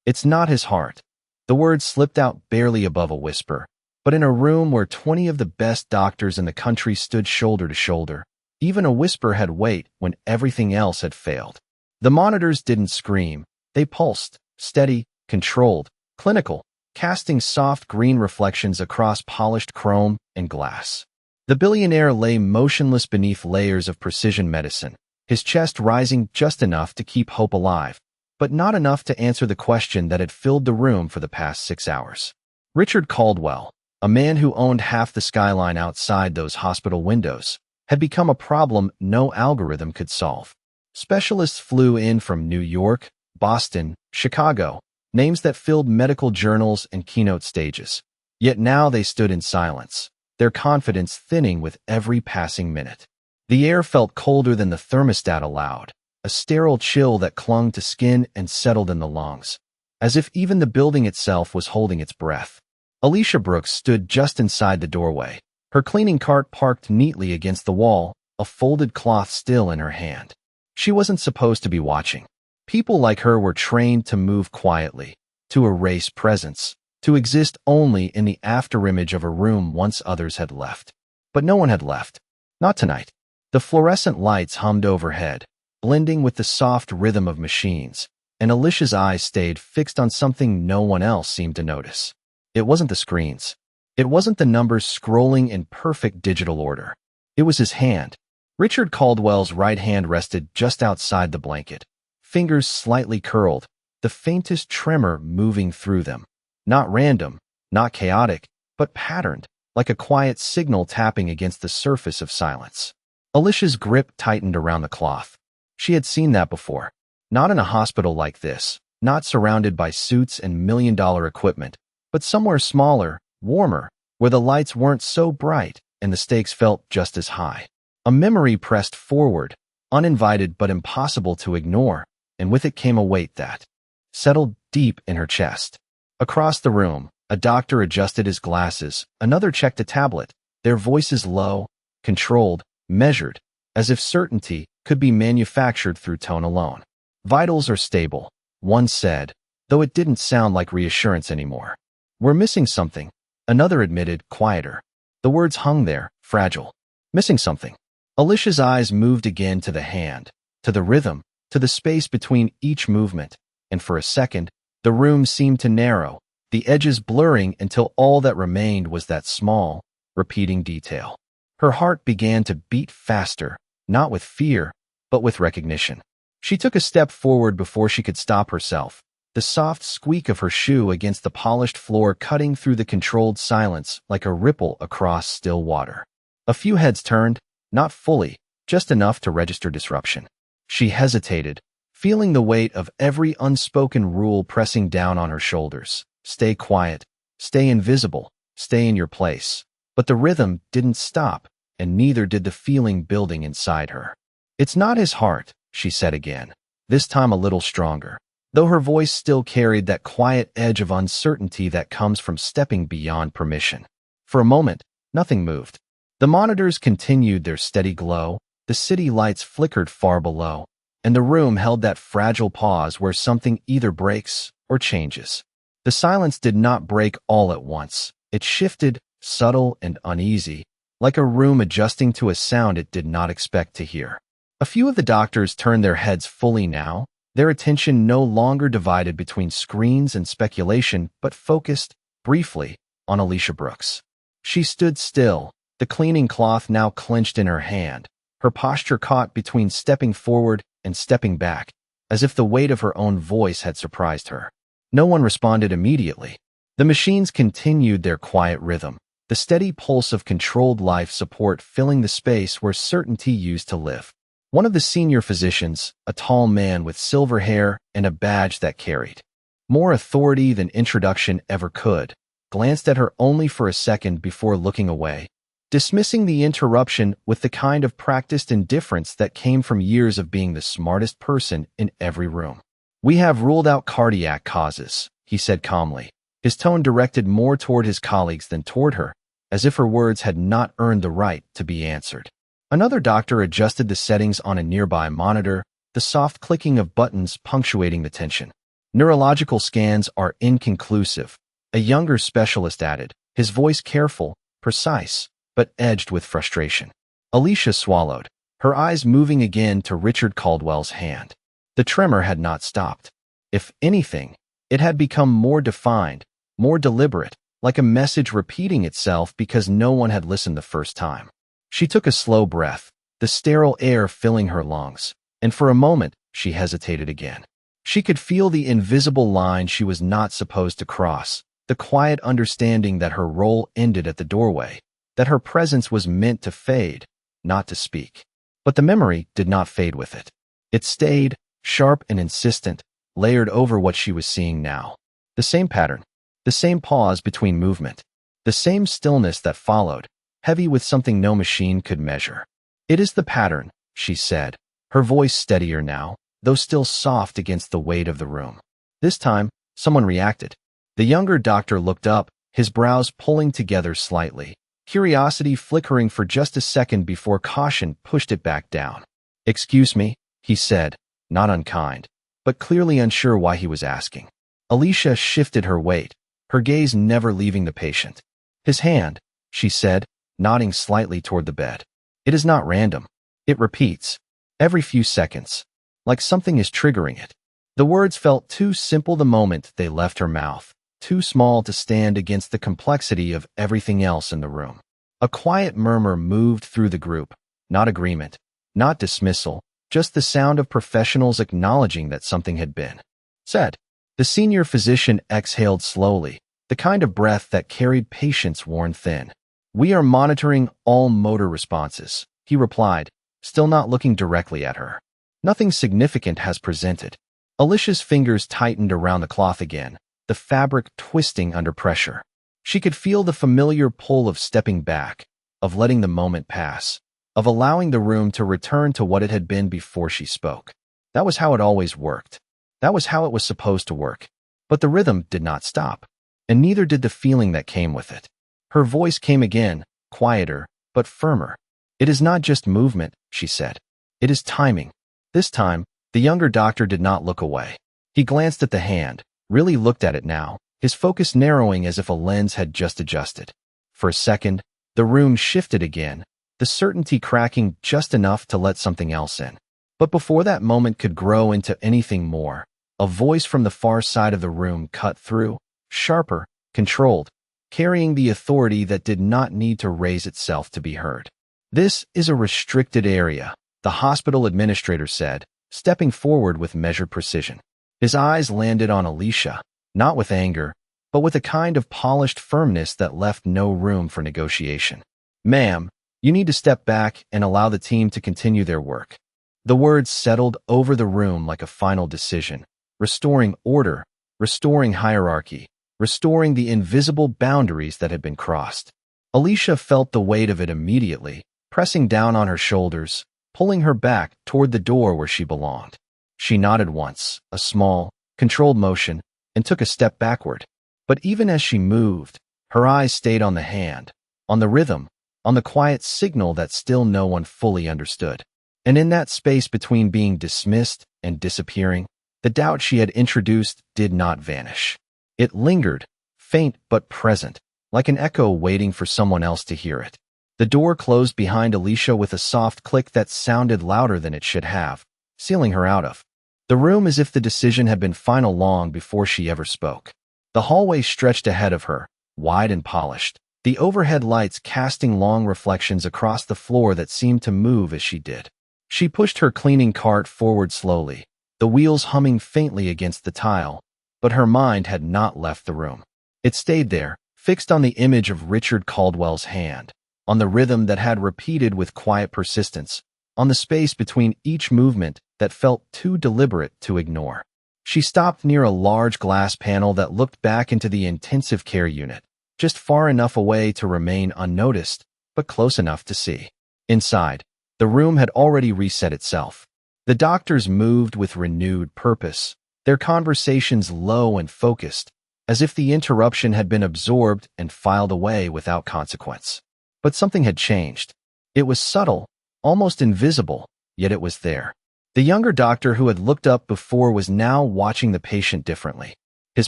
It's not his heart. The words slipped out barely above a whisper, but in a room where 20 of the best doctors in the country stood shoulder to shoulder, even a whisper had weight when everything else had failed. The monitors didn't scream. They pulsed, steady, controlled, clinical, casting soft green reflections across polished chrome and glass. The billionaire lay motionless beneath layers of precision medicine, his chest rising just enough to keep hope alive, but not enough to answer the question that had filled the room for the past 6 hours. Richard Caldwell, a man who owned half the skyline outside those hospital windows, had become a problem no algorithm could solve. Specialists flew in from New York, Boston, Chicago, names that filled medical journals and keynote stages. Yet now they stood in silence, their confidence thinning with every passing minute. The air felt colder than the thermostat allowed, a sterile chill that clung to skin and settled in the lungs, as if even the building itself was holding its breath. Alicia Brooks stood just inside the doorway, her cleaning cart parked neatly against the wall, a folded cloth still in her hand. She wasn't supposed to be watching. People like her were trained to move quietly, to erase presence, to exist only in the afterimage of a room once others had left. But no one had left. Not tonight. The fluorescent lights hummed overhead, blending with the soft rhythm of machines, and Alicia's eyes stayed fixed on something no one else seemed to notice. It wasn't the screens. It wasn't the numbers scrolling in perfect digital order. It was his hand. Richard Caldwell's right hand rested just outside the blanket, fingers slightly curled, the faintest tremor moving through them. Not random, not chaotic, but patterned, like a quiet signal tapping against the surface of silence. Alicia's grip tightened around the cloth. She had seen that before. Not in a hospital like this, not surrounded by suits and million-dollar equipment, but somewhere smaller, warmer, where the lights weren't so bright and the stakes felt just as high. A memory pressed forward, uninvited but impossible to ignore, and with it came a weight that settled deep in her chest. Across the room, a doctor adjusted his glasses, another checked a tablet, their voices low, controlled, measured, as if certainty could be manufactured through tone alone. Vitals are stable, one said, though it didn't sound like reassurance anymore. We're missing something, another admitted, quieter. The words hung there, fragile. Missing something. Alicia's eyes moved again to the hand, to the rhythm, to the space between each movement, and for a second, the room seemed to narrow, the edges blurring until all that remained was that small, repeating detail. Her heart began to beat faster, not with fear, but with recognition. She took a step forward before she could stop herself, the soft squeak of her shoe against the polished floor cutting through the controlled silence like a ripple across still water. A few heads turned, not fully, just enough to register disruption. She hesitated, feeling the weight of every unspoken rule pressing down on her shoulders. Stay quiet, stay invisible, stay in your place. But the rhythm didn't stop, and neither did the feeling building inside her. It's not his heart, she said again, this time a little stronger, though her voice still carried that quiet edge of uncertainty that comes from stepping beyond permission. For a moment, nothing moved. The monitors continued their steady glow, the city lights flickered far below, and the room held that fragile pause where something either breaks or changes. The silence did not break all at once. It shifted, subtle and uneasy, like a room adjusting to a sound it did not expect to hear. A few of the doctors turned their heads fully now, their attention no longer divided between screens and speculation, but focused, briefly, on Alicia Brooks. She stood still, the cleaning cloth now clenched in her hand, her posture caught between stepping forward and stepping back, as if the weight of her own voice had surprised her. No one responded immediately. The machines continued their quiet rhythm, the steady pulse of controlled life support filling the space where certainty used to live. One of the senior physicians, a tall man with silver hair and a badge that carried more authority than introduction ever could, glanced at her only for a second before looking away, dismissing the interruption with the kind of practiced indifference that came from years of being the smartest person in every room. "We have ruled out cardiac causes," he said calmly, his tone directed more toward his colleagues than toward her, as if her words had not earned the right to be answered. Another doctor adjusted the settings on a nearby monitor, the soft clicking of buttons punctuating the tension. Neurological scans are inconclusive, a younger specialist added, his voice careful, precise, but edged with frustration. Alicia swallowed, her eyes moving again to Richard Caldwell's hand. The tremor had not stopped. If anything, it had become more defined, more deliberate, like a message repeating itself because no one had listened the first time. She took a slow breath, the sterile air filling her lungs, and for a moment she hesitated again. She could feel the invisible line she was not supposed to cross, the quiet understanding that her role ended at the doorway, that her presence was meant to fade, not to speak. But the memory did not fade with it. It stayed, sharp and insistent, layered over what she was seeing now. The same pattern, the same pause between movement, the same stillness that followed, heavy with something no machine could measure. "It is the pattern," she said, her voice steadier now, though still soft against the weight of the room. This time, someone reacted. The younger doctor looked up, his brows pulling together slightly, curiosity flickering for just a second before caution pushed it back down. "Excuse me," he said, not unkind, but clearly unsure why he was asking. Alicia shifted her weight, her gaze never leaving the patient. "His hand," she said, nodding slightly toward the bed. "It is not random. It repeats. Every few seconds. Like something is triggering it." The words felt too simple the moment they left her mouth, too small to stand against the complexity of everything else in the room. A quiet murmur moved through the group, not agreement, not dismissal, just the sound of professionals acknowledging that something had been said. The senior physician exhaled slowly, the kind of breath that carried patience worn thin. "We are monitoring all motor responses," he replied, still not looking directly at her. "Nothing significant has presented." Alicia's fingers tightened around the cloth again, the fabric twisting under pressure. She could feel the familiar pull of stepping back, of letting the moment pass, of allowing the room to return to what it had been before she spoke. That was how it always worked. That was how it was supposed to work. But the rhythm did not stop, and neither did the feeling that came with it. Her voice came again, quieter, but firmer. "It is not just movement," she said. "It is timing." This time, the younger doctor did not look away. He glanced at the hand, really looked at it now, his focus narrowing as if a lens had just adjusted. For a second, the room shifted again, the certainty cracking just enough to let something else in. But before that moment could grow into anything more, a voice from the far side of the room cut through, sharper, controlled, carrying the authority that did not need to raise itself to be heard. "This is a restricted area," the hospital administrator said, stepping forward with measured precision. His eyes landed on Alicia, not with anger, but with a kind of polished firmness that left no room for negotiation. "Ma'am, you need to step back and allow the team to continue their work." The words settled over the room like a final decision, restoring order, restoring hierarchy, restoring the invisible boundaries that had been crossed. Alicia felt the weight of it immediately, pressing down on her shoulders, pulling her back toward the door where she belonged. She nodded once, a small, controlled motion, and took a step backward. But even as she moved, her eyes stayed on the hand, on the rhythm, on the quiet signal that still no one fully understood. And in that space between being dismissed and disappearing, the doubt she had introduced did not vanish. It lingered, faint but present, like an echo waiting for someone else to hear it. The door closed behind Alicia with a soft click that sounded louder than it should have, sealing her out of the room as if the decision had been final long before she ever spoke. The hallway stretched ahead of her, wide and polished, the overhead lights casting long reflections across the floor that seemed to move as she did. She pushed her cleaning cart forward slowly, the wheels humming faintly against the tile, but her mind had not left the room. It stayed there, fixed on the image of Richard Caldwell's hand, on the rhythm that had repeated with quiet persistence, on the space between each movement that felt too deliberate to ignore. She stopped near a large glass panel that looked back into the intensive care unit, just far enough away to remain unnoticed, but close enough to see. Inside, the room had already reset itself. The doctors moved with renewed purpose, their conversations low and focused, as if the interruption had been absorbed and filed away without consequence. But something had changed. It was subtle, almost invisible, yet it was there. The younger doctor who had looked up before was now watching the patient differently. His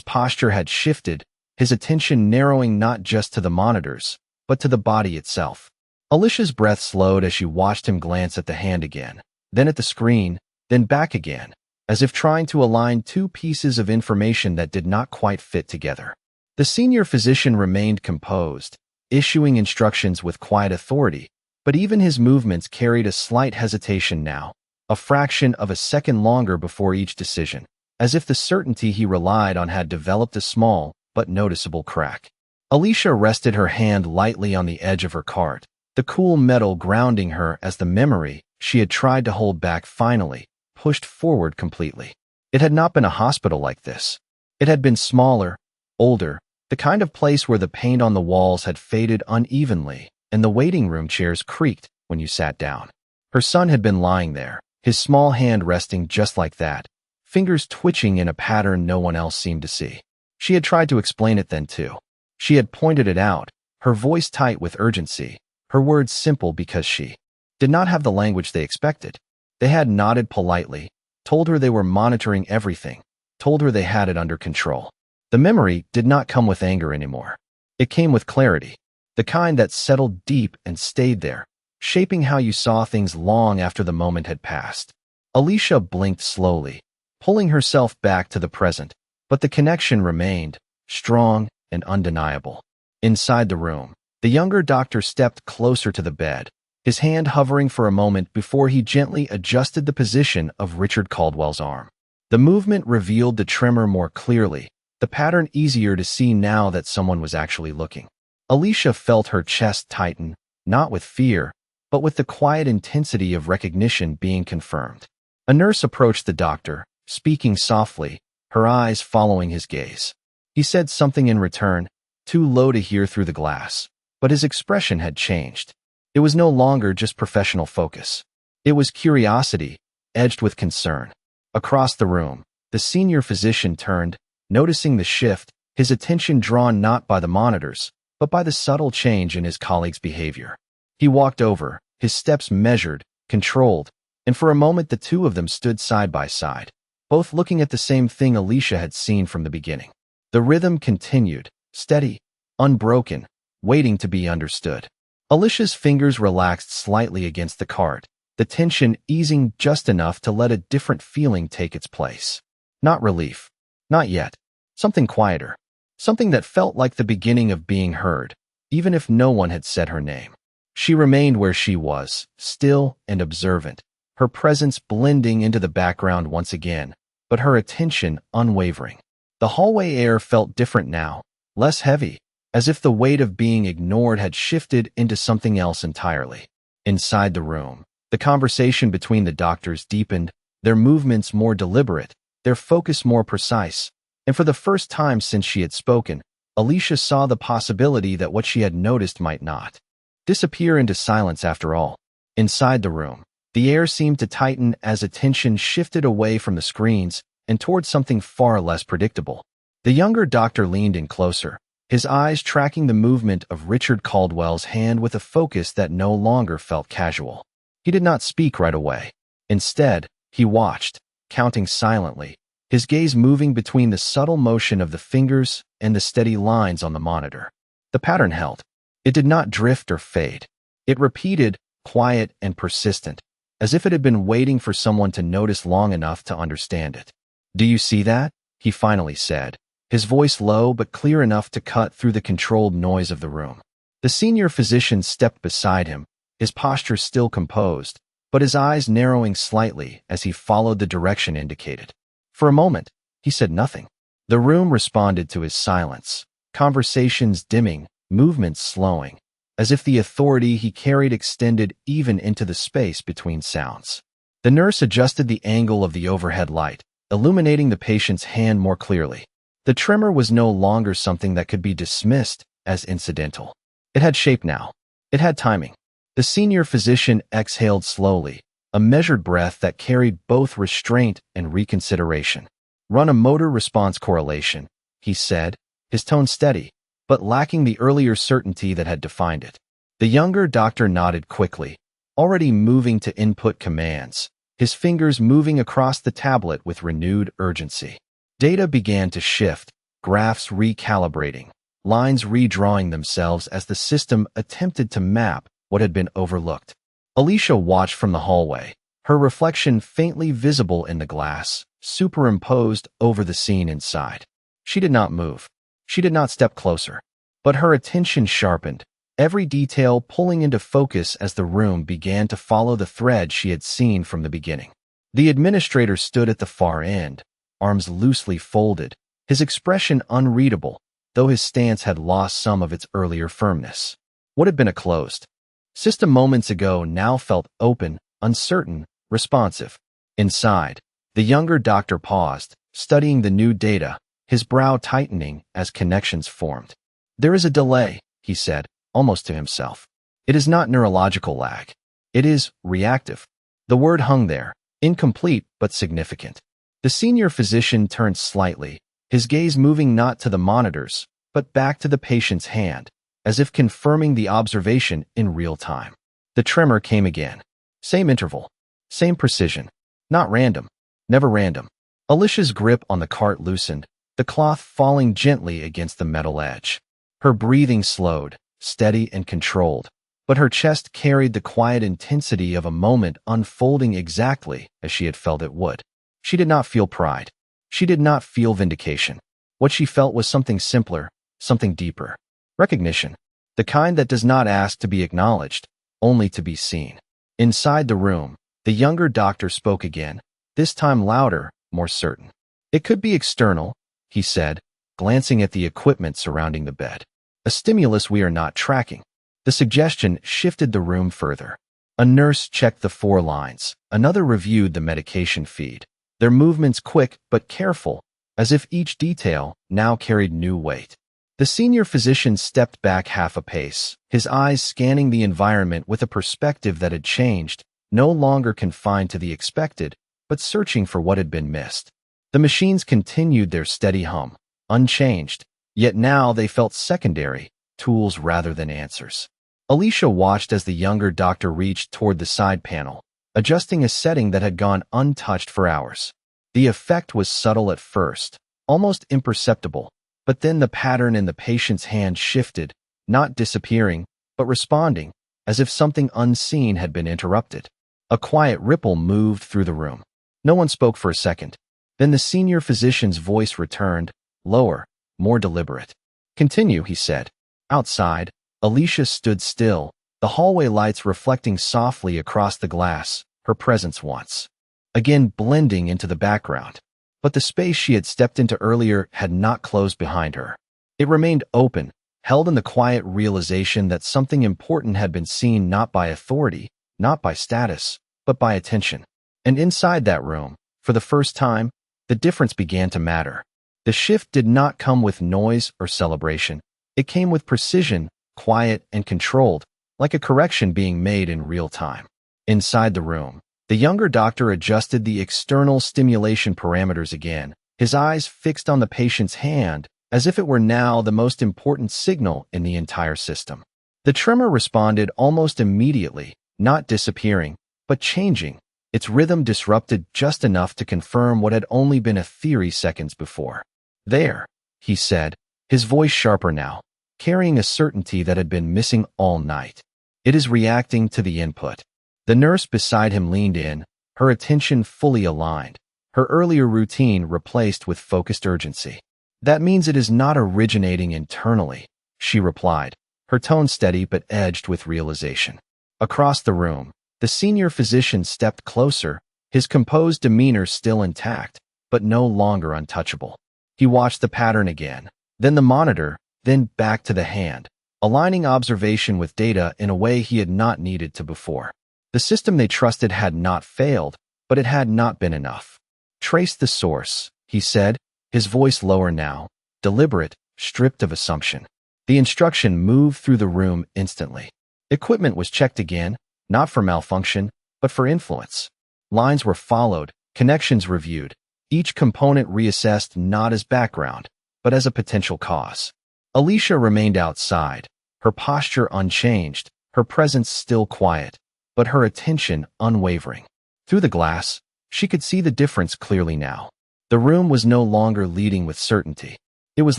posture had shifted, his attention narrowing not just to the monitors, but to the body itself. Alicia's breath slowed as she watched him glance at the hand again, then at the screen, then back again, as if trying to align two pieces of information that did not quite fit together. The senior physician remained composed, issuing instructions with quiet authority, but even his movements carried a slight hesitation now, a fraction of a second longer before each decision, as if the certainty he relied on had developed a small but noticeable crack. Alicia rested her hand lightly on the edge of her cart, the cool metal grounding her as the memory she had tried to hold back finally pushed forward completely. It had not been a hospital like this. It had been smaller, older, the kind of place where the paint on the walls had faded unevenly and the waiting room chairs creaked when you sat down. Her son had been lying there, his small hand resting just like that, fingers twitching in a pattern no one else seemed to see. She had tried to explain it then too. She had pointed it out, her voice tight with urgency, her words simple because she did not have the language they expected. They had nodded politely, told her they were monitoring everything, told her they had it under control. The memory did not come with anger anymore. It came with clarity, the kind that settled deep and stayed there, shaping how you saw things long after the moment had passed. Alicia blinked slowly, pulling herself back to the present, but the connection remained, strong and undeniable. Inside the room, the younger doctor stepped closer to the bed, his hand hovering for a moment before he gently adjusted the position of Richard Caldwell's arm. The movement revealed the tremor more clearly, the pattern easier to see now that someone was actually looking. Alicia felt her chest tighten, not with fear, but with the quiet intensity of recognition being confirmed. A nurse approached the doctor, speaking softly, her eyes following his gaze. He said something in return, too low to hear through the glass, but his expression had changed. It was no longer just professional focus. It was curiosity, edged with concern. Across the room, the senior physician turned, noticing the shift, his attention drawn not by the monitors, but by the subtle change in his colleague's behavior. He walked over, his steps measured, controlled, and for a moment the two of them stood side by side, both looking at the same thing Alicia had seen from the beginning. The rhythm continued, steady, unbroken, waiting to be understood. Alicia's fingers relaxed slightly against the cart, the tension easing just enough to let a different feeling take its place. Not relief. Not yet. Something quieter. Something that felt like the beginning of being heard, even if no one had said her name. She remained where she was, still and observant, her presence blending into the background once again, but her attention unwavering. The hallway air felt different now, less heavy, as if the weight of being ignored had shifted into something else entirely. Inside the room, the conversation between the doctors deepened, their movements more deliberate, their focus more precise, and for the first time since she had spoken, Alicia saw the possibility that what she had noticed might not disappear into silence after all. Inside the room, the air seemed to tighten as attention shifted away from the screens and towards something far less predictable. The younger doctor leaned in closer, his eyes tracking the movement of Richard Caldwell's hand with a focus that no longer felt casual. He did not speak right away. Instead, he watched, counting silently, his gaze moving between the subtle motion of the fingers and the steady lines on the monitor. The pattern held. It did not drift or fade. It repeated, quiet and persistent, as if it had been waiting for someone to notice long enough to understand it. "Do you see that?" he finally said, his voice low but clear enough to cut through the controlled noise of the room. The senior physician stepped beside him, his posture still composed, but his eyes narrowing slightly as he followed the direction indicated. For a moment, he said nothing. The room responded to his silence, conversations dimming, movements slowing, as if the authority he carried extended even into the space between sounds. The nurse adjusted the angle of the overhead light, illuminating the patient's hand more clearly. The tremor was no longer something that could be dismissed as incidental. It had shape now. It had timing. The senior physician exhaled slowly, a measured breath that carried both restraint and reconsideration. "Run a motor response correlation," he said, his tone steady, but lacking the earlier certainty that had defined it. The younger doctor nodded quickly, already moving to input commands, his fingers moving across the tablet with renewed urgency. Data began to shift, graphs recalibrating, lines redrawing themselves as the system attempted to map what had been overlooked. Alicia watched from the hallway, her reflection faintly visible in the glass, superimposed over the scene inside. She did not move. She did not step closer. But her attention sharpened, every detail pulling into focus as the room began to follow the thread she had seen from the beginning. The administrator stood at the far end, arms loosely folded, his expression unreadable, though his stance had lost some of its earlier firmness. What had been a closed system moments ago now felt open, uncertain, responsive. Inside, the younger doctor paused, studying the new data, his brow tightening as connections formed. "There is a delay," he said, almost to himself. "It is not neurological lag. It is reactive." The word hung there, incomplete but significant. The senior physician turned slightly, his gaze moving not to the monitors, but back to the patient's hand, as if confirming the observation in real time. The tremor came again. Same interval, same precision. Not random, never random. Alicia's grip on the cart loosened, the cloth falling gently against the metal edge. Her breathing slowed, steady and controlled, but her chest carried the quiet intensity of a moment unfolding exactly as she had felt it would. She did not feel pride. She did not feel vindication. What she felt was something simpler, something deeper. Recognition. The kind that does not ask to be acknowledged, only to be seen. Inside the room, the younger doctor spoke again, this time louder, more certain. "It could be external," he said, glancing at the equipment surrounding the bed. "A stimulus we are not tracking." The suggestion shifted the room further. A nurse checked the 4 lines. Another reviewed the medication feed. Their movements quick but careful, as if each detail now carried new weight. The senior physician stepped back half a pace, his eyes scanning the environment with a perspective that had changed, no longer confined to the expected, but searching for what had been missed. The machines continued their steady hum, unchanged, yet now they felt secondary, tools rather than answers. Alicia watched as the younger doctor reached toward the side panel, adjusting a setting that had gone untouched for hours. The effect was subtle at first, almost imperceptible, but then the pattern in the patient's hand shifted, not disappearing, but responding, as if something unseen had been interrupted. A quiet ripple moved through the room. No one spoke for a second. Then the senior physician's voice returned, lower, more deliberate. "Continue," he said. Outside, Alicia stood still, the hallway lights reflecting softly across the glass, her presence once again blending into the background. But the space she had stepped into earlier had not closed behind her. It remained open, held in the quiet realization that something important had been seen not by authority, not by status, but by attention. And inside that room, for the first time, the difference began to matter. The shift did not come with noise or celebration. It came with precision, quiet and controlled, like a correction being made in real time. Inside the room, the younger doctor adjusted the external stimulation parameters again, his eyes fixed on the patient's hand, as if it were now the most important signal in the entire system. The tremor responded almost immediately, not disappearing, but changing, its rhythm disrupted just enough to confirm what had only been a theory seconds before. "There," he said, his voice sharper now, carrying a certainty that had been missing all night. "It is reacting to the input." The nurse beside him leaned in, her attention fully aligned, her earlier routine replaced with focused urgency. "That means it is not originating internally," she replied, her tone steady but edged with realization. Across the room, the senior physician stepped closer, his composed demeanor still intact, but no longer untouchable. He watched the pattern again, then the monitor, then back to the hand, aligning observation with data in a way he had not needed to before. The system they trusted had not failed, but it had not been enough. "Trace the source," he said, his voice lower now, deliberate, stripped of assumption. The instruction moved through the room instantly. Equipment was checked again, not for malfunction, but for influence. Lines were followed, connections reviewed, each component reassessed not as background, but as a potential cause. Alicia remained outside, her posture unchanged, her presence still quiet, but her attention unwavering. Through the glass, she could see the difference clearly now. The room was no longer leading with certainty. It was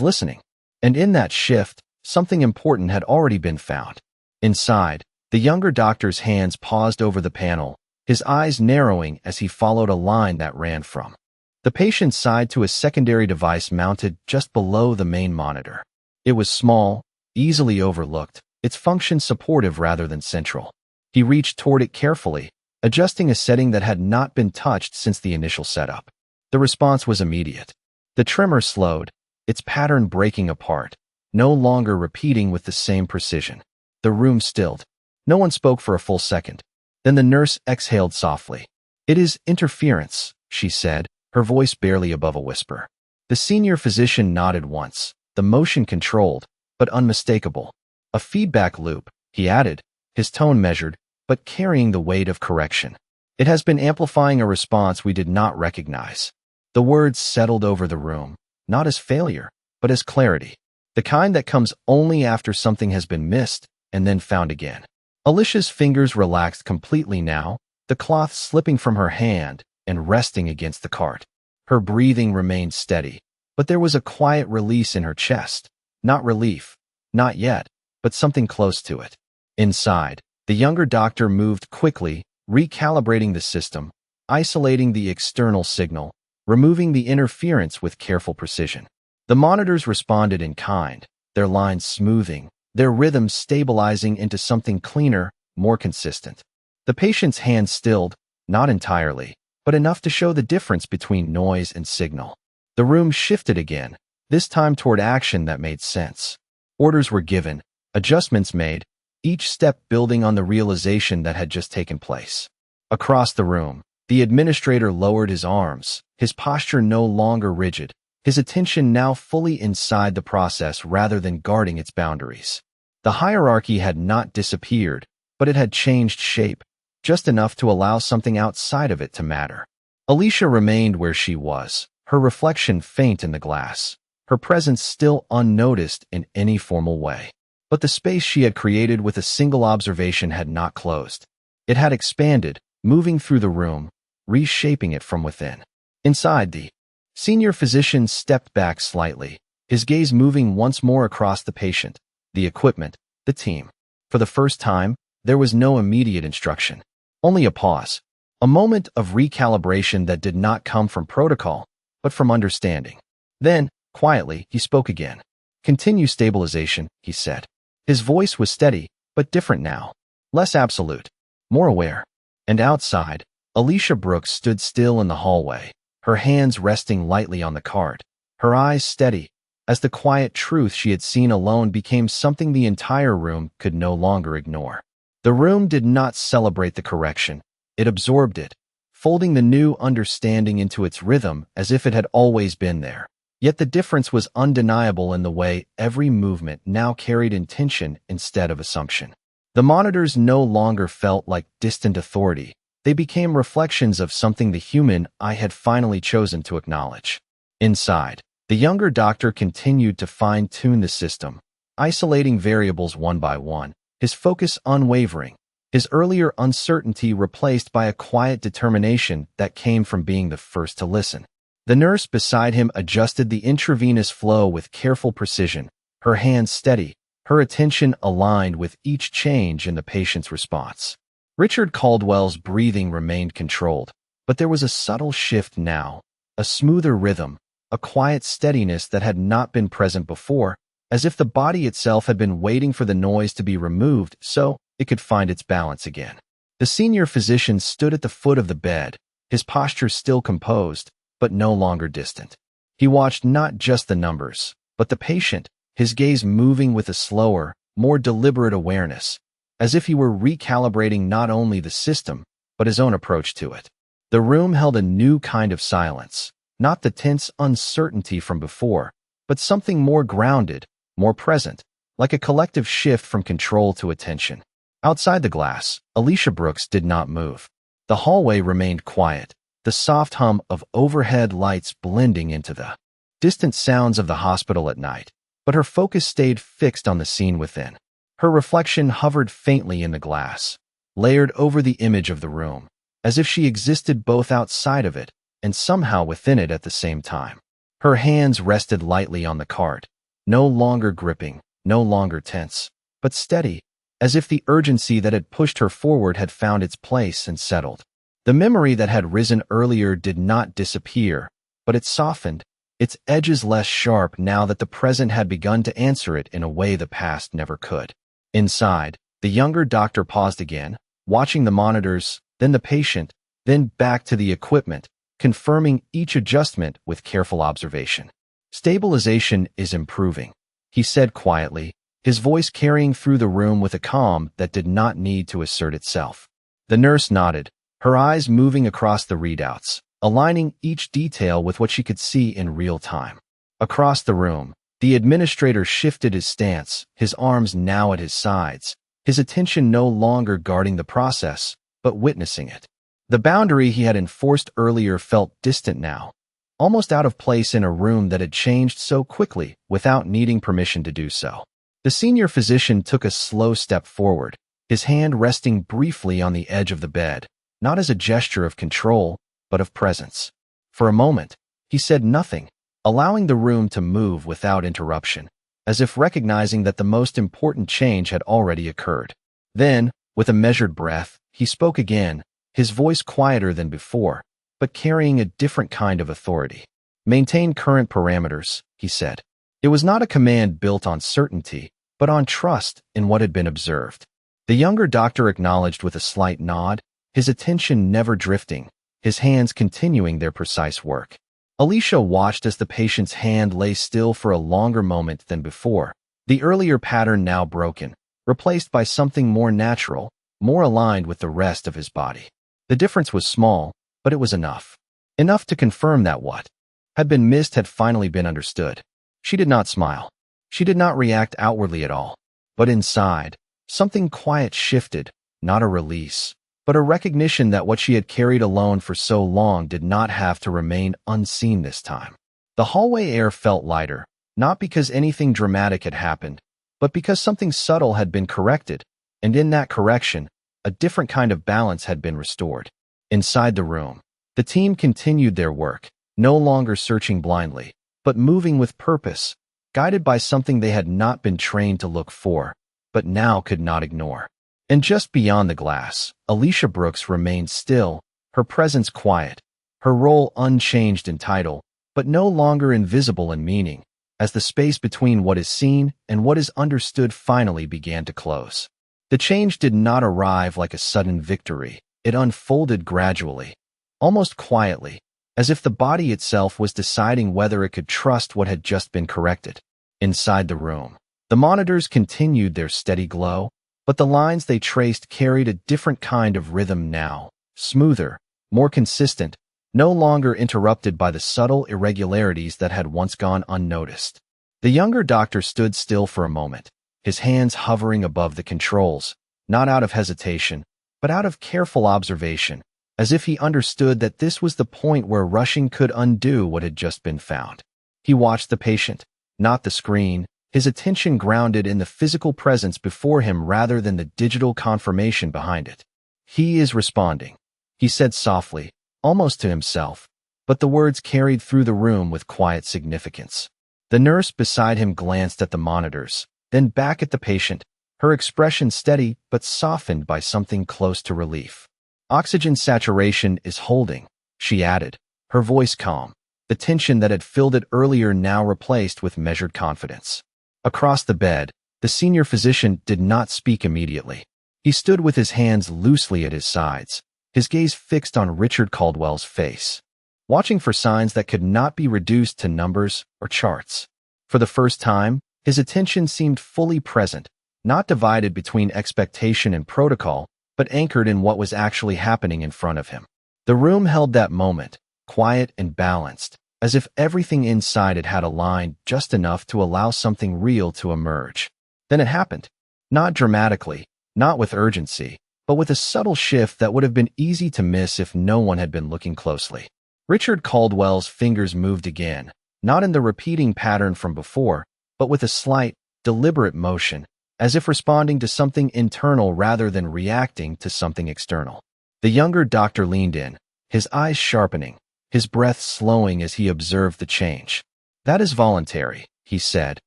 listening. And in that shift, something important had already been found. Inside, the younger doctor's hands paused over the panel, his eyes narrowing as he followed a line that ran from the patient's side to a secondary device mounted just below the main monitor. It was small, easily overlooked, its function supportive rather than central. He reached toward it carefully, adjusting a setting that had not been touched since the initial setup. The response was immediate. The tremor slowed, its pattern breaking apart, no longer repeating with the same precision. The room stilled. No one spoke for a full second. Then the nurse exhaled softly. "It is interference," she said, her voice barely above a whisper. The senior physician nodded once, the motion controlled, but unmistakable. "A feedback loop," he added, his tone measured, but carrying the weight of correction. "It has been amplifying a response we did not recognize." The words settled over the room, not as failure, but as clarity. The kind that comes only after something has been missed and then found again. Alicia's fingers relaxed completely now, the cloth slipping from her hand and resting against the cart. Her breathing remained steady, but there was a quiet release in her chest. Not relief, not yet, but something close to it. Inside, the younger doctor moved quickly, recalibrating the system, isolating the external signal, removing the interference with careful precision. The monitors responded in kind, their lines smoothing, their rhythm stabilizing into something cleaner, more consistent. The patient's hand stilled, not entirely, but enough to show the difference between noise and signal. The room shifted again, this time toward action that made sense. Orders were given, adjustments made, each step building on the realization that had just taken place. Across the room, the administrator lowered his arms, his posture no longer rigid, his attention now fully inside the process rather than guarding its boundaries. The hierarchy had not disappeared, but it had changed shape, just enough to allow something outside of it to matter. Alicia remained where she was, her reflection faint in the glass, her presence still unnoticed in any formal way. But the space she had created with a single observation had not closed. It had expanded, moving through the room, reshaping it from within. Inside, the senior physician stepped back slightly, his gaze moving once more across the patient, the equipment, the team. For the first time, there was no immediate instruction. Only a pause, a moment of recalibration that did not come from protocol, but from understanding. Then, quietly, he spoke again. "Continue stabilization," he said. His voice was steady, but different now. Less absolute, more aware. And outside, Alicia Brooks stood still in the hallway, her hands resting lightly on the cart, her eyes steady, as the quiet truth she had seen alone became something the entire room could no longer ignore. The room did not celebrate the correction, it absorbed it, folding the new understanding into its rhythm as if it had always been there. Yet the difference was undeniable in the way every movement now carried intention instead of assumption. The monitors no longer felt like distant authority, they became reflections of something the human eye had finally chosen to acknowledge. Inside, the younger doctor continued to fine-tune the system, isolating variables one by one, his focus unwavering, his earlier uncertainty replaced by a quiet determination that came from being the first to listen. The nurse beside him adjusted the intravenous flow with careful precision, her hands steady, her attention aligned with each change in the patient's response. Richard Caldwell's breathing remained controlled, but there was a subtle shift now, a smoother rhythm, a quiet steadiness that had not been present before, as if the body itself had been waiting for the noise to be removed so it could find its balance again. The senior physician stood at the foot of the bed, his posture still composed, but no longer distant. He watched not just the numbers, but the patient, his gaze moving with a slower, more deliberate awareness, as if he were recalibrating not only the system, but his own approach to it. The room held a new kind of silence, not the tense uncertainty from before, but something more grounded, more present, like a collective shift from control to attention. Outside the glass, Alicia Brooks did not move. The hallway remained quiet, the soft hum of overhead lights blending into the distant sounds of the hospital at night, but her focus stayed fixed on the scene within. Her reflection hovered faintly in the glass, layered over the image of the room, as if she existed both outside of it and somehow within it at the same time. Her hands rested lightly on the cart, no longer gripping, no longer tense, but steady, as if the urgency that had pushed her forward had found its place and settled. The memory that had risen earlier did not disappear, but it softened, its edges less sharp now that the present had begun to answer it in a way the past never could. Inside, the younger doctor paused again, watching the monitors, then the patient, then back to the equipment, confirming each adjustment with careful observation. "Stabilization is improving," he said quietly, his voice carrying through the room with a calm that did not need to assert itself. The nurse nodded, her eyes moving across the readouts, aligning each detail with what she could see in real time. Across the room, the administrator shifted his stance, his arms now at his sides, his attention no longer guarding the process, but witnessing it. The boundary he had enforced earlier felt distant now, almost out of place in a room that had changed so quickly without needing permission to do so. The senior physician took a slow step forward, his hand resting briefly on the edge of the bed, not as a gesture of control, but of presence. For a moment, he said nothing, allowing the room to move without interruption, as if recognizing that the most important change had already occurred. Then, with a measured breath, he spoke again, his voice quieter than before, but carrying a different kind of authority. "Maintain current parameters," he said. It was not a command built on certainty, but on trust in what had been observed. The younger doctor acknowledged with a slight nod, his attention never drifting, his hands continuing their precise work. Alicia watched as the patient's hand lay still for a longer moment than before, the earlier pattern now broken, replaced by something more natural, more aligned with the rest of his body. The difference was small, but it was enough. Enough to confirm that what had been missed had finally been understood. She did not smile. She did not react outwardly at all. But inside, something quiet shifted, not a release, but a recognition that what she had carried alone for so long did not have to remain unseen this time. The hallway air felt lighter, not because anything dramatic had happened, but because something subtle had been corrected, and in that correction, a different kind of balance had been restored. Inside the room, the team continued their work, no longer searching blindly, but moving with purpose, guided by something they had not been trained to look for, but now could not ignore. And just beyond the glass, Alicia Brooks remained still, her presence quiet, her role unchanged in title, but no longer invisible in meaning, as the space between what is seen and what is understood finally began to close. The change did not arrive like a sudden victory. It unfolded gradually, almost quietly, as if the body itself was deciding whether it could trust what had just been corrected. Inside the room, the monitors continued their steady glow, but the lines they traced carried a different kind of rhythm now, smoother, more consistent, no longer interrupted by the subtle irregularities that had once gone unnoticed. The younger doctor stood still for a moment, his hands hovering above the controls, not out of hesitation, but out of careful observation, as if he understood that this was the point where rushing could undo what had just been found. He watched the patient, not the screen, his attention grounded in the physical presence before him rather than the digital confirmation behind it. "He is responding," he said softly, almost to himself, but the words carried through the room with quiet significance. The nurse beside him glanced at the monitors, then back at the patient, her expression steady but softened by something close to relief. "Oxygen saturation is holding," she added, her voice calm, the tension that had filled it earlier now replaced with measured confidence. Across the bed, the senior physician did not speak immediately. He stood with his hands loosely at his sides, his gaze fixed on Richard Caldwell's face, watching for signs that could not be reduced to numbers or charts. For the first time, his attention seemed fully present, not divided between expectation and protocol, but anchored in what was actually happening in front of him. The room held that moment, quiet and balanced, as if everything inside it had aligned just enough to allow something real to emerge. Then it happened. Not dramatically, not with urgency, but with a subtle shift that would have been easy to miss if no one had been looking closely. Richard Caldwell's fingers moved again, not in the repeating pattern from before, but with a slight, deliberate motion, as if responding to something internal rather than reacting to something external. The younger doctor leaned in, his eyes sharpening, his breath slowing as he observed the change. "That is voluntary," he said,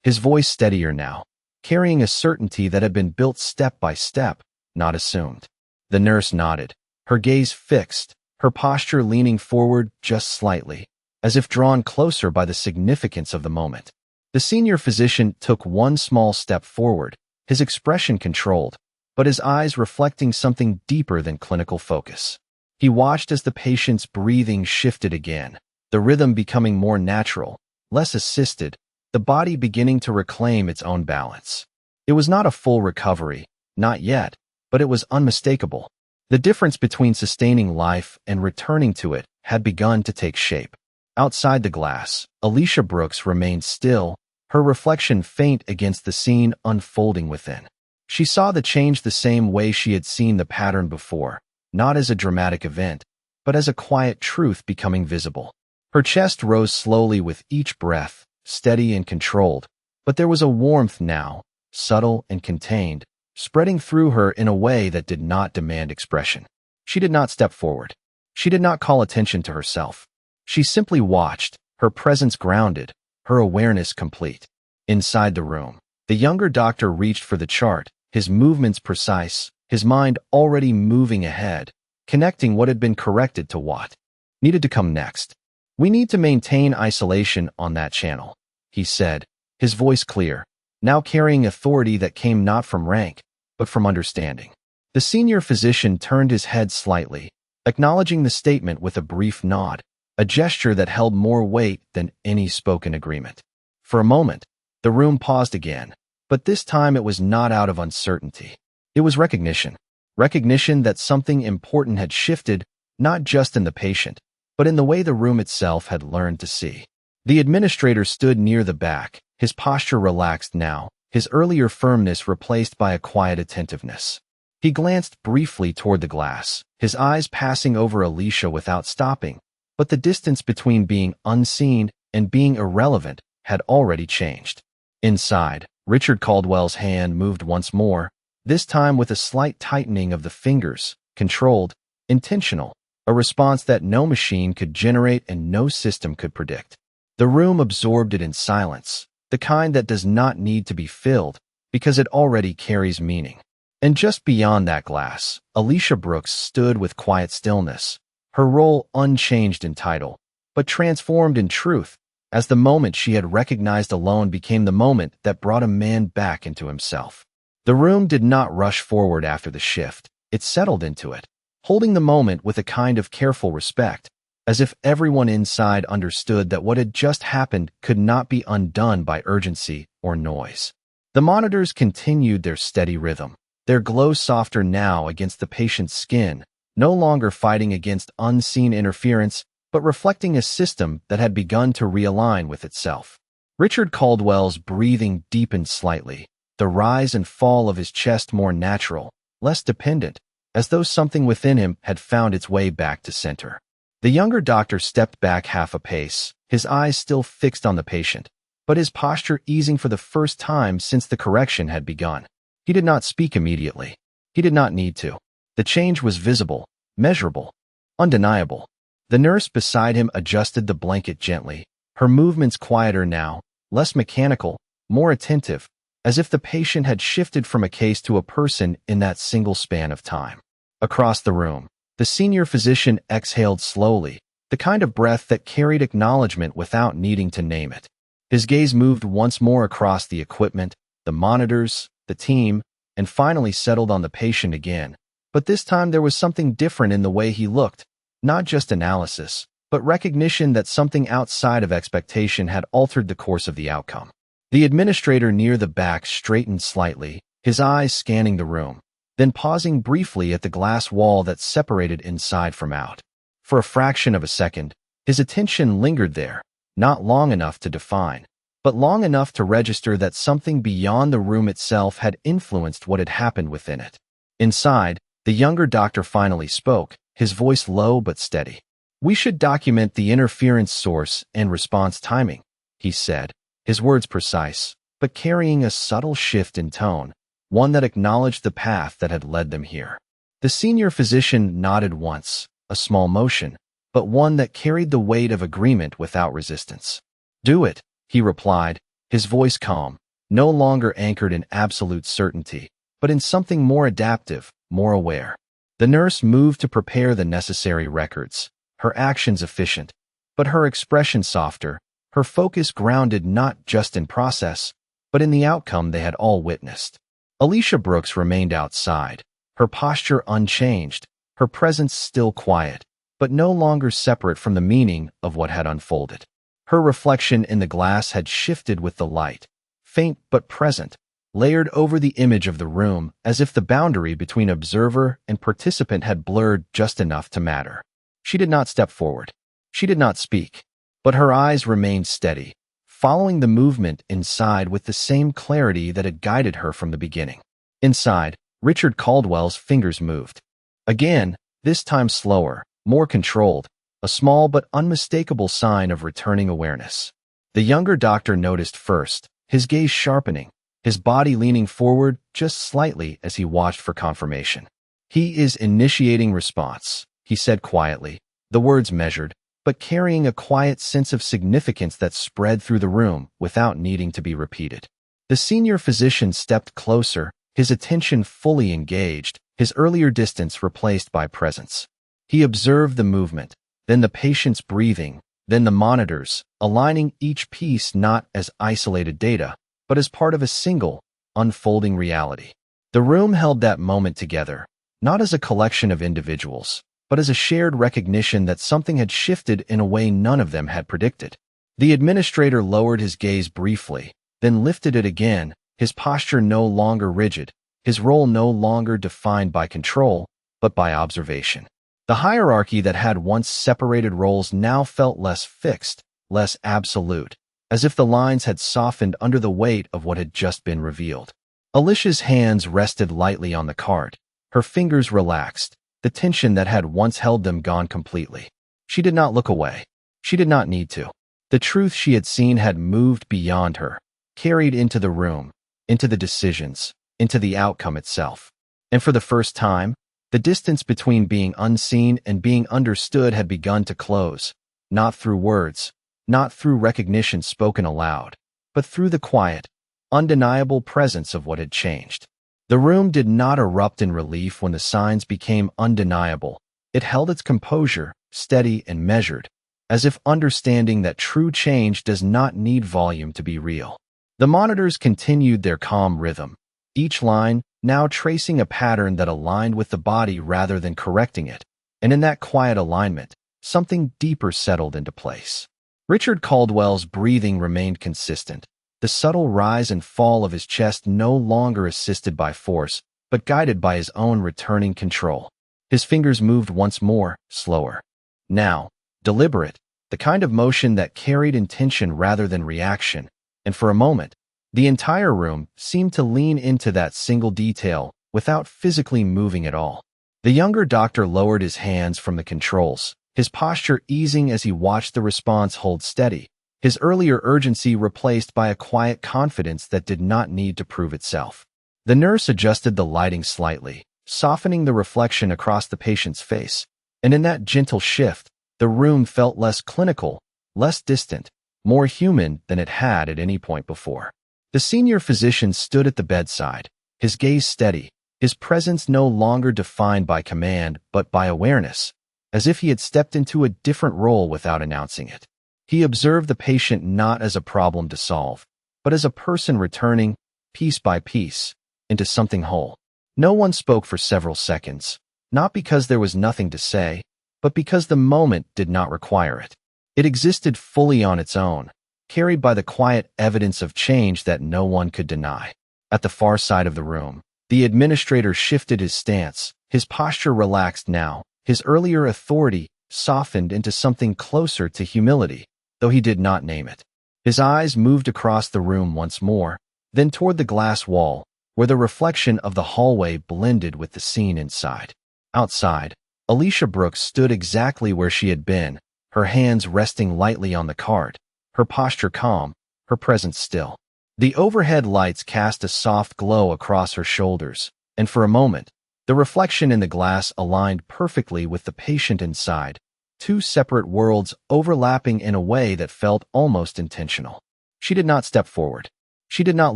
his voice steadier now, carrying a certainty that had been built step by step, not assumed. The nurse nodded, her gaze fixed, her posture leaning forward just slightly, as if drawn closer by the significance of the moment. The senior physician took one small step forward, his expression controlled, but his eyes reflecting something deeper than clinical focus. He watched as the patient's breathing shifted again, the rhythm becoming more natural, less assisted, the body beginning to reclaim its own balance. It was not a full recovery, not yet, but it was unmistakable. The difference between sustaining life and returning to it had begun to take shape. Outside the glass, Alicia Brooks remained still, her reflection faint against the scene unfolding within. She saw the change the same way she had seen the pattern before, not as a dramatic event, but as a quiet truth becoming visible. Her chest rose slowly with each breath, steady and controlled, but there was a warmth now, subtle and contained, spreading through her in a way that did not demand expression. She did not step forward. She did not call attention to herself. She simply watched, her presence grounded, her awareness complete. Inside the room, the younger doctor reached for the chart, his movements precise, his mind already moving ahead, connecting what had been corrected to what needed to come next. "We need to maintain isolation on that channel," he said, his voice clear, now carrying authority that came not from rank, but from understanding. The senior physician turned his head slightly, acknowledging the statement with a brief nod, a gesture that held more weight than any spoken agreement. For a moment, the room paused again, but this time it was not out of uncertainty. It was recognition. Recognition that something important had shifted, not just in the patient, but in the way the room itself had learned to see. The administrator stood near the back, his posture relaxed now, his earlier firmness replaced by a quiet attentiveness. He glanced briefly toward the glass, his eyes passing over Alicia without stopping, but the distance between being unseen and being irrelevant had already changed. Inside, Richard Caldwell's hand moved once more, this time with a slight tightening of the fingers, controlled, intentional, a response that no machine could generate and no system could predict. The room absorbed it in silence, the kind that does not need to be filled because it already carries meaning. And just beyond that glass, Alicia Brooks stood with quiet stillness, her role unchanged in title, but transformed in truth, as the moment she had recognized alone became the moment that brought a man back into himself. The room did not rush forward after the shift, it settled into it, holding the moment with a kind of careful respect, as if everyone inside understood that what had just happened could not be undone by urgency or noise. The monitors continued their steady rhythm, their glow softer now against the patient's skin, no longer fighting against unseen interference, but reflecting a system that had begun to realign with itself. Richard Caldwell's breathing deepened slightly, the rise and fall of his chest more natural, less dependent, as though something within him had found its way back to center. The younger doctor stepped back half a pace, his eyes still fixed on the patient, but his posture easing for the first time since the correction had begun. He did not speak immediately. He did not need to. The change was visible, measurable, undeniable. The nurse beside him adjusted the blanket gently, her movements quieter now, less mechanical, more attentive, as if the patient had shifted from a case to a person in that single span of time. Across the room, the senior physician exhaled slowly, the kind of breath that carried acknowledgement without needing to name it. His gaze moved once more across the equipment, the monitors, the team, and finally settled on the patient again. But this time there was something different in the way he looked, not just analysis, but recognition that something outside of expectation had altered the course of the outcome. The administrator near the back straightened slightly, his eyes scanning the room, then pausing briefly at the glass wall that separated inside from out. For a fraction of a second, his attention lingered there, not long enough to define, but long enough to register that something beyond the room itself had influenced what had happened within it. Inside, the younger doctor finally spoke, his voice low but steady. "We should document the interference source and response timing," he said, his words precise, but carrying a subtle shift in tone, one that acknowledged the path that had led them here. The senior physician nodded once, a small motion, but one that carried the weight of agreement without resistance. "Do it," he replied, his voice calm, no longer anchored in absolute certainty, but in something more adaptive, more aware. The nurse moved to prepare the necessary records, her actions efficient, but her expression softer, her focus grounded not just in process, but in the outcome they had all witnessed. Alicia Brooks remained outside, her posture unchanged, her presence still quiet, but no longer separate from the meaning of what had unfolded. Her reflection in the glass had shifted with the light, faint but present, layered over the image of the room as if the boundary between observer and participant had blurred just enough to matter. She did not step forward. She did not speak, but her eyes remained steady, following the movement inside with the same clarity that had guided her from the beginning. Inside, Richard Caldwell's fingers moved. Again, this time slower, more controlled, a small but unmistakable sign of returning awareness. The younger doctor noticed first, his gaze sharpening, his body leaning forward just slightly as he watched for confirmation. "He is initiating response," he said quietly, the words measured, but carrying a quiet sense of significance that spread through the room without needing to be repeated. The senior physician stepped closer, his attention fully engaged, his earlier distance replaced by presence. He observed the movement, then the patient's breathing, then the monitors, aligning each piece not as isolated data, but as part of a single, unfolding reality. The room held that moment together, not as a collection of individuals, but as a shared recognition that something had shifted in a way none of them had predicted. The administrator lowered his gaze briefly, then lifted it again, his posture no longer rigid, his role no longer defined by control, but by observation. The hierarchy that had once separated roles now felt less fixed, less absolute, as if the lines had softened under the weight of what had just been revealed. Alicia's hands rested lightly on the card, her fingers relaxed, the tension that had once held them gone completely. She did not look away. She did not need to. The truth she had seen had moved beyond her, carried into the room, into the decisions, into the outcome itself. And for the first time, the distance between being unseen and being understood had begun to close, not through words, not through recognition spoken aloud, but through the quiet, undeniable presence of what had changed. The room did not erupt in relief when the signs became undeniable. It held its composure, steady and measured, as if understanding that true change does not need volume to be real. The monitors continued their calm rhythm, each line now tracing a pattern that aligned with the body rather than correcting it, and in that quiet alignment, something deeper settled into place. Richard Caldwell's breathing remained consistent, the subtle rise and fall of his chest no longer assisted by force, but guided by his own returning control. His fingers moved once more, slower. Now, deliberate, the kind of motion that carried intention rather than reaction, and for a moment, the entire room seemed to lean into that single detail without physically moving at all. The younger doctor lowered his hands from the controls, his posture easing as he watched the response hold steady, his earlier urgency replaced by a quiet confidence that did not need to prove itself. The nurse adjusted the lighting slightly, softening the reflection across the patient's face, and in that gentle shift, the room felt less clinical, less distant, more human than it had at any point before. The senior physician stood at the bedside, his gaze steady, his presence no longer defined by command but by awareness, as if he had stepped into a different role without announcing it. He observed the patient not as a problem to solve, but as a person returning, piece by piece, into something whole. No one spoke for several seconds, not because there was nothing to say, but because the moment did not require it. It existed fully on its own, carried by the quiet evidence of change that no one could deny. At the far side of the room, the administrator shifted his stance, his posture relaxed now, his earlier authority softened into something closer to humility, though he did not name it. His eyes moved across the room once more, then toward the glass wall, where the reflection of the hallway blended with the scene inside. Outside, Alicia Brooks stood exactly where she had been, her hands resting lightly on the card, her posture calm, her presence still. The overhead lights cast a soft glow across her shoulders, and for a moment, The reflection in the glass aligned perfectly with the patient inside, two separate worlds overlapping in a way that felt almost intentional. She did not step forward. She did not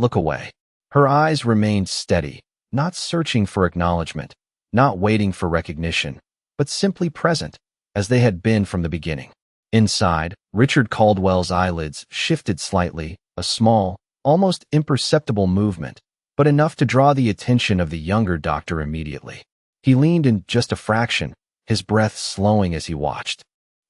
look away. Her eyes remained steady, not searching for acknowledgement, not waiting for recognition, but simply present, as they had been from the beginning. Inside, Richard Caldwell's eyelids shifted slightly, a small, almost imperceptible movement, but enough to draw the attention of the younger doctor immediately. He leaned in just a fraction, his breath slowing as he watched,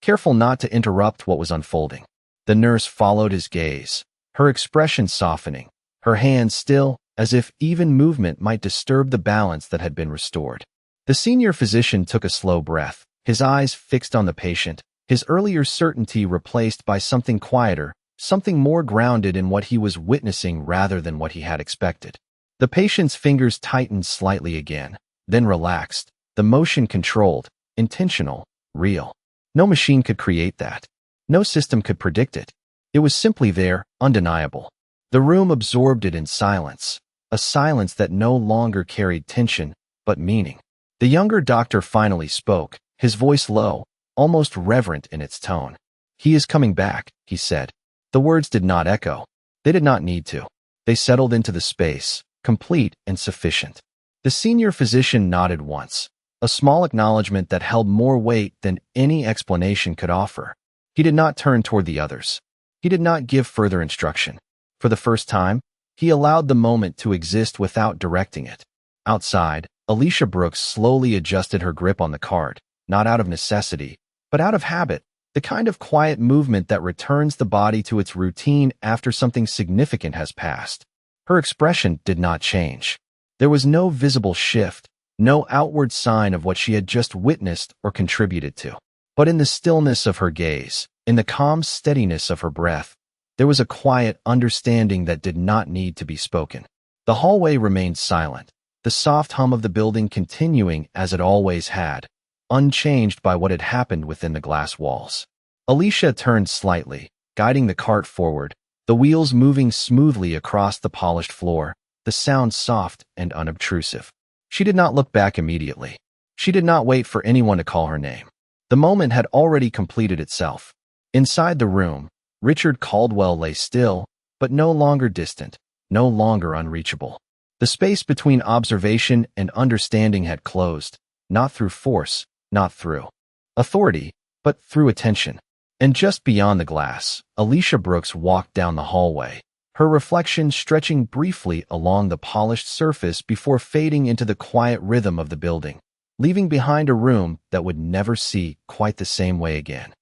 careful not to interrupt what was unfolding. The nurse followed his gaze, her expression softening, her hands still, as if even movement might disturb the balance that had been restored. The senior physician took a slow breath, his eyes fixed on the patient, his earlier certainty replaced by something quieter, something more grounded in what he was witnessing rather than what he had expected. The patient's fingers tightened slightly again, then relaxed, the motion controlled, intentional, real. No machine could create that. No system could predict it. It was simply there, undeniable. The room absorbed it in silence, a silence that no longer carried tension, but meaning. The younger doctor finally spoke, his voice low, almost reverent in its tone. "He is coming back," he said. The words did not echo. They did not need to. They settled into the space, complete and sufficient. The senior physician nodded once, a small acknowledgement that held more weight than any explanation could offer. He did not turn toward the others. He did not give further instruction. For the first time, he allowed the moment to exist without directing it. Outside, Alicia Brooks slowly adjusted her grip on the cart, not out of necessity, but out of habit, the kind of quiet movement that returns the body to its routine after something significant has passed. Her expression did not change. There was no visible shift, no outward sign of what she had just witnessed or contributed to. But in the stillness of her gaze, in the calm steadiness of her breath, there was a quiet understanding that did not need to be spoken. The hallway remained silent, the soft hum of the building continuing as it always had, unchanged by what had happened within the glass walls. Alicia turned slightly, guiding the cart forward, the wheels moving smoothly across the polished floor, the sound soft and unobtrusive. She did not look back immediately. She did not wait for anyone to call her name. The moment had already completed itself. Inside the room, Richard Caldwell lay still, but no longer distant, no longer unreachable. The space between observation and understanding had closed, not through force, not through authority, but through attention. And just beyond the glass, Alicia Brooks walked down the hallway, her reflection stretching briefly along the polished surface before fading into the quiet rhythm of the building, leaving behind a room that would never see quite the same way again.